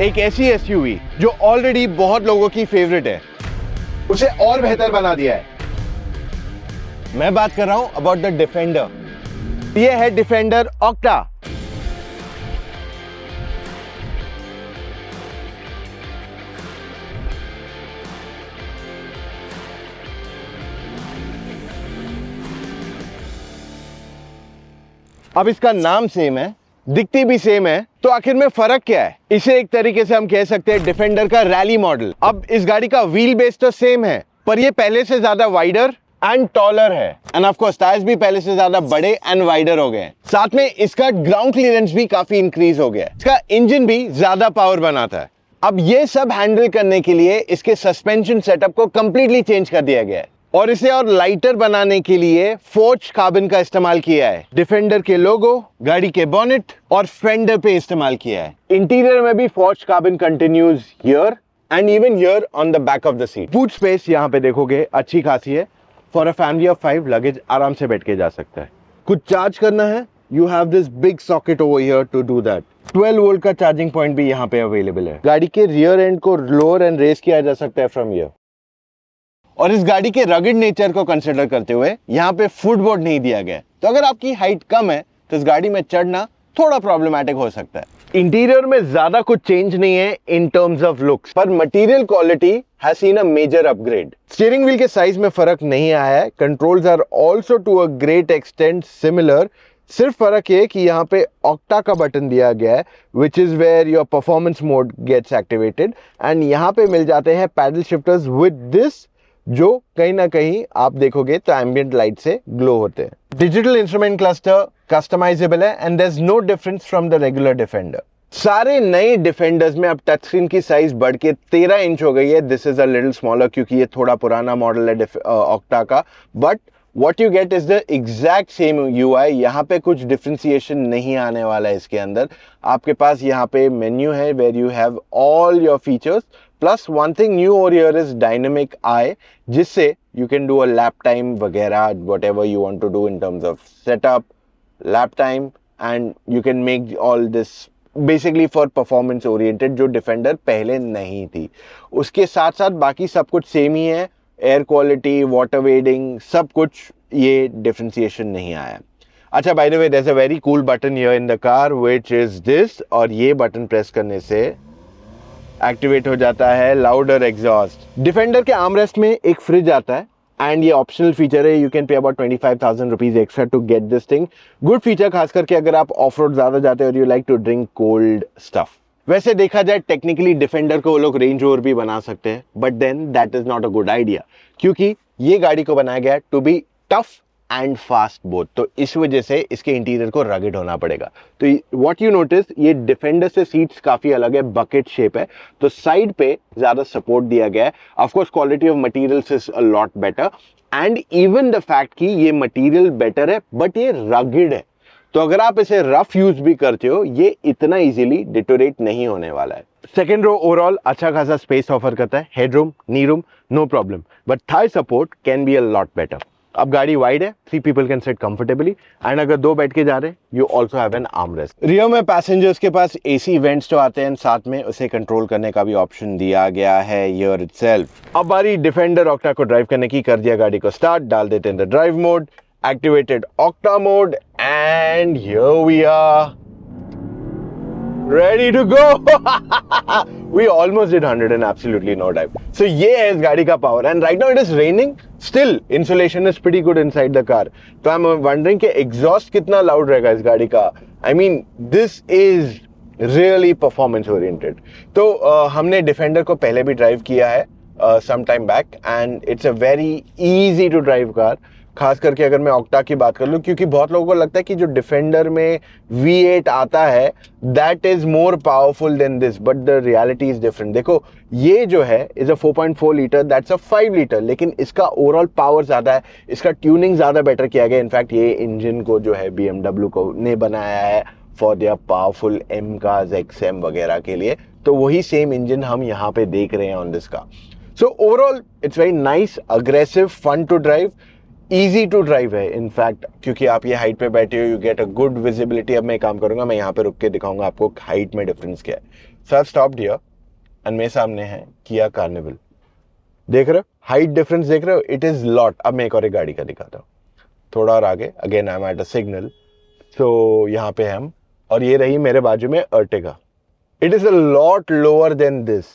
एक ऐसी एसयूवी जो ऑलरेडी बहुत लोगों की फेवरेट है, उसे और बेहतर बना दिया है। मैं बात कर रहा हूं अबाउट द डिफेंडर। ये है डिफेंडर ऑक्टा। अब इसका नाम सेम है, दिखती भी सेम है, तो आखिर में फर्क क्या है? इसे एक तरीके से हम कह सकते हैं डिफेंडर का रैली मॉडल। अब इस गाड़ी का व्हील बेस तो सेम है, पर ये पहले से ज्यादा वाइडर एंड टॉलर है, एंड ऑफ कोर्स टायर्स भी पहले से ज्यादा बड़े एंड वाइडर हो गए। साथ में इसका ग्राउंड क्लियरेंस भी काफी इंक्रीज हो गया है। इसका इंजन भी ज्यादा पावर बनाता है। अब ये सब हैंडल करने के लिए इसके सस्पेंशन सेटअप को कंप्लीटली चेंज कर दिया गया है, और इसे और लाइटर बनाने के लिए फोर्ज कार्बन का इस्तेमाल किया है। डिफेंडर के लोगो, गाड़ी के बॉनेट और फेंडर पे इस्तेमाल किया है। इंटीरियर में भी forge carbon continues here and even here on the back of the seat. Boot space यहाँ पे देखोगे अच्छी खासी है। For a family of 5 luggage आराम से बैठ के जा सकता है। कुछ चार्ज करना है, you have this big socket over here to do that. 12 volt का चार्जिंग पॉइंट भी यहाँ पे अवेलेबल है। गाड़ी के रियर एंड को लोअर एंड रेस किया जा सकता है फ्रॉम हियर। और इस गाड़ी के रगड नेचर को कंसिडर करते हुए यहाँ पे फुटबोर्ड नहीं दिया गया, तो अगर आपकी हाइट कम है तो इस गाड़ी में चढ़ना थोड़ा प्रॉब्लमैटिक हो सकता है। इंटीरियर में ज्यादा कुछ चेंज नहीं है इन टर्म्स ऑफ लुक्स, पर material quality has seen a major upgrade. Steering wheel के साइज में फर्क नहीं आया है। Controls are also to a great extent similar. सिर्फ फर्क है कि यहाँ पे ऑक्टा का बटन दिया गया है, which is where your performance mode gets activated, and यहाँ पे मिल जाते हैं पैडल शिफ्टर्स विद दिस, जो कहीं ना कहीं आप देखोगे तो एम्बिएंट लाइट से ग्लो होते हैं। डिजिटल इंस्ट्रूमेंट क्लस्टर कस्टमाइजेबल है and there is no difference from the regular Defender. सारे नए डिफेंडर्स में अब टच स्क्रीन की साइज बढ़ के 13 इंच हो गई है। This is a little smaller क्योंकि ये थोड़ा पुराना मॉडल है ऑक्टा का, but what you get is the exact same UI। यहाँ पे कुछ डिफ्रेंसिएशन नहीं आने वाला है इसके अंदर। आपके पास यहाँ पे मेन्यू है where you have all your features, plus one thing new over here is dynamic eye, जिससे you can do a lap time वगैरह, whatever you want to do in terms of setup, lap time, and you can make all this basically for performance oriented, जो defender पहले नहीं थी। उसके साथ साथ बाकी सब कुछ सेम ही है। एयर क्वालिटी, वाटर वेडिंग, सब कुछ ये डिफरेंशिएशन नहीं आया। अच्छा, by the way there is a very cool button here in the car which is this, और ये बटन प्रेस करने से एक्टिवेट हो जाता है लाउडर एग्जॉस्ट। डिफेंडर के आर्मरेस्ट में एक फ्रिज आता है एंड ये ऑप्शनल फीचर है। You can pay about 25,000 rupees extra to get this thing. Good feature, खास करके अगर आप ऑफ रोड ज्यादा जाते हो और you like to drink cold stuff. वैसे देखा जाए टेक्निकली डिफेंडर को वो लोग रेंज रोवर भी बना सकते हैं, but then that is not a good idea, क्योंकि ये गाड़ी को बनाया गया to be tough and fast both. तो इस वजह से इसके इंटीरियर को रगड होना पड़ेगा। तो व्हाट यू नोटिस, ये डिफेंडर से सीट्स काफी अलग है, बकेट शेप है, तो साइड पे ज्यादा सपोर्ट दिया गया है। Of course quality of materials is a lot better, and even the fact कि ये मटेरियल बेटर है बट ये रगड है, तो अगर आप इसे रफ यूज भी करते हो ये इतना इजीली डिटोरेट नहीं होने वाला है। सेकेंड रो ओवरऑल अच्छा खासा स्पेस ऑफर करता है। Headroom, knee room, no problem, but thigh support can be a lot better. अब गाड़ी वाइड है, 3 people can sit comfortably, and अगर 2 बैठ के जा रहे हैं you also have an arm rest. Rear में पैसेंजर्स के पास एसी वेंट्स तो आते हैं, साथ में उसे कंट्रोल करने का भी ऑप्शन दिया गया है हियर इटसेल्फ। अब बारी डिफेंडर ऑक्टा को ड्राइव करने की। कर दिया गाड़ी को स्टार्ट, डाल देते हैं the drive mode, activated Octa mode, and here we are ready to go। We almost did 100 and absolutely no dive। So ये है इस गाड़ी का power, and right now it is raining, still insulation is pretty good inside the car। तो I'm wondering कि exhaust कितना loud रहेगा इस गाड़ी का। I mean this is really performance oriented। तो हमने Defender को पहले भी ड्राइव किया है some time back, and it's a very easy to drive car। खास करके अगर मैं ऑक्टा की बात कर लूं, क्योंकि बहुत लोगों को लगता है कि जो डिफेंडर में V8 आता है that is more powerful than this, but the reality is different. देखो ये जो है is a 4.4 litre, that's a 5 litre, लेकिन इसका ओवरऑल पावर ज्यादा है, इसका ट्यूनिंग ज्यादा बेटर किया गया। इनफैक्ट ये इंजन को जो है BMW को ने बनाया है for their powerful M-Cars XM वगैरह के लिए, तो वही सेम इंजन हम यहाँ पे देख रहे हैं on this car. So overall it's very nice, aggressive, fun to drive, easy to drive है। इनफैक्ट क्योंकि आप ये हाइट पे बैठे हो, you get a good visibility. अब मैं काम करूंगा, मैं यहाँ पे रुक के दिखाऊंगा आपको हाइट में डिफरेंस क्या है। सो आई स्टॉप्ड हियर एंड मेरे सामने है किया कार्निवल। देख रहे हो हाइट डिफरेंस, देख रहे हो, इट इज लॉट। अब मैं एक और एक गाड़ी का दिखाता हूँ थोड़ा और आगे। Again I am at a signal, so यहाँ पे हम, और ये रही मेरे बाजू में Ertiga. It is a lot lower than this.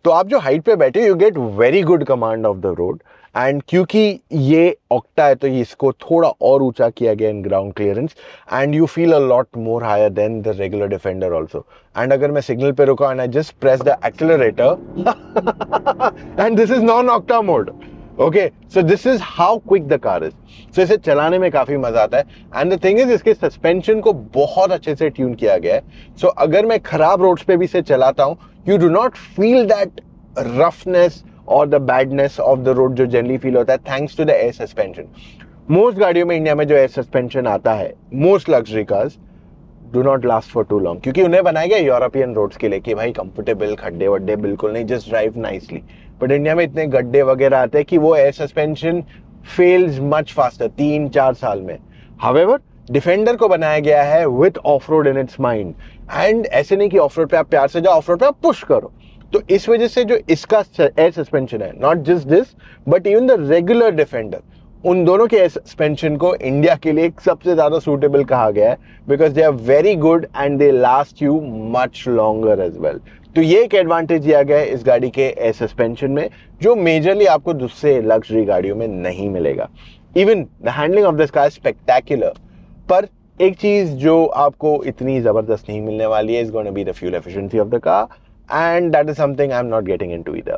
तो आप जो हाइट पे बैठे you get very good command of the road. And क्योंकि ये ऑक्टा है तो इसको थोड़ा और ऊंचा किया गया in ground clearance, and you feel a lot more higher than the regular Defender also. And अगर मैं सिग्नल पे रुका and I just press the accelerator and this is non Octa mode. Okay, so this is how quick the car is. So इसे चलाने में काफी मजा आता है। एंड द थिंग इज इसके सस्पेंशन को बहुत अच्छे से ट्यून किया गया है। सो अगर मैं खराब रोड्स पे भी इसे चलाता हूं, you do not feel that roughness और the badness of the road जो जनरली फील होता है, thanks to the air suspension. Most गाड़ियों में इंडिया में जो एयर सस्पेंशन आता है, most luxury cars do not last for too long, क्योंकि उन्हें बनाया गया यूरोपियन रोड्स के लिए कि भाई कंफर्टेबल, खड्डे वड्डे बिल्कुल नहीं, just drive nicely. But India में इतने गड्ढे वगैरह आते हैं कि वो air suspension fails much faster 3-4 साल में। हाउएवर डिफेंडर को बनाया गया है width of road in its mind. And ऐसे नहीं कि ऑफ रोड पे आप प्यार से जाओ, ऑफ रोड पे आप पुश करो। तो इस वजह से जो इसका एयर सस्पेंशन है, not just this but even the regular defender, उन दोनों के एयर सस्पेंशन को इंडिया के लिए सबसे ज्यादा सूटेबल कहा गया है, because they are very good and they last you much longer as well. तो ये एक एडवांटेज दिया गया है इस गाड़ी के एयर सस्पेंशन में, जो मेजरली आपको दूसरे लग्जरी गाड़ियों में नहीं मिलेगा। Even the handling of this car spectacular, पर एक चीज जो आपको इतनी जबरदस्त नहीं मिलने वाली है is gonna be the fuel efficiency of the car, and that is something I am not getting into either.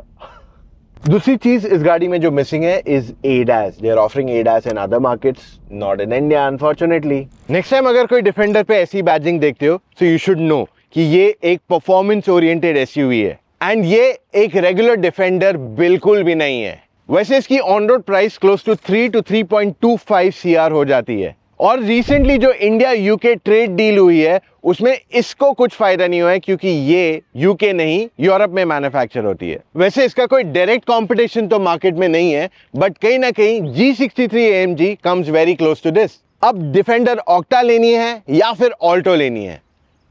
दूसरी चीज इस गाड़ी में जो मिसिंग है is ADAS। They are offering ADAS in other markets, not in India unfortunately. Next time अगर कोई defender पे ऐसी बैजिंग देखते हो, सो यू शुड नो कि ये एक परफॉर्मेंस ओरिएंटेड SUV है, एंड ये एक रेगुलर डिफेंडर बिल्कुल भी नहीं है। वैसे इसकी on road price close to 3 to 3.25 CR हो जाती है, और रिसेंटली जो इंडिया UK ट्रेड डील हुई है उसमें इसको कुछ फायदा नहीं हुआ है, क्योंकि ये UK नहीं यूरोप में मैन्युफैक्चर होती है। वैसे इसका कोई डायरेक्ट कंपटीशन तो मार्केट में नहीं है, बट कहीं ना कहीं G63 AMG comes very close to this. अब डिफेंडर ऑक्टा लेनी है या फिर ऑल्टो लेनी है,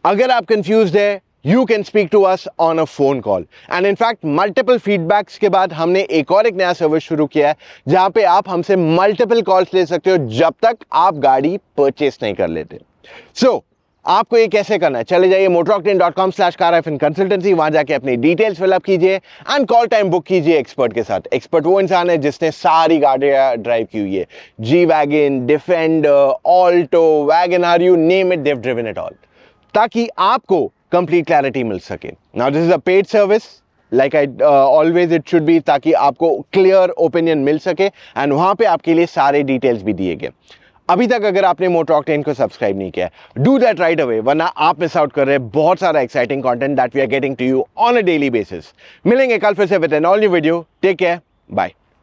अगर आप कंफ्यूज्ड है, you can speak to us on a phone call. And in fact, multiple feedbacks के बाद हमने एक नया सर्विस शुरू किया है, जहां पे आप हमसे मल्टीपल कॉल्स ले सकते हो जब तक आप गाड़ी परचेस नहीं कर लेते। So, आपको ये कैसे करना है, चले जाइए motoroctane.com/car-consultancy, वहां जाके अपनी डिटेल्स फिलअप कीजिए एंड कॉल टाइम बुक कीजिए एक्सपर्ट के साथ। एक्सपर्ट वो इंसान है जिसने सारी गाड़ियां ड्राइव की हुई है, G-Wagon, Defender, Alto, Wagon R, you name it, Dev driven it all, ताकि आपको कंप्लीट क्लैरिटी मिल सके। Now this is a paid service, like I always it should be, ताकि आपको क्लियर ओपिनियन मिल सके एंड वहां पे आपके लिए सारे डिटेल्स भी दिए गए। अभी तक अगर आपने मोटर ऑक्टेन को सब्सक्राइब नहीं किया, डू दैट राइट अवे, वरना आप मिस आउट कर रहे हैं बहुत सारा exciting content that we are getting to you on a daily basis. मिलेंगे कल फिर से with an all new video. Take care, bye.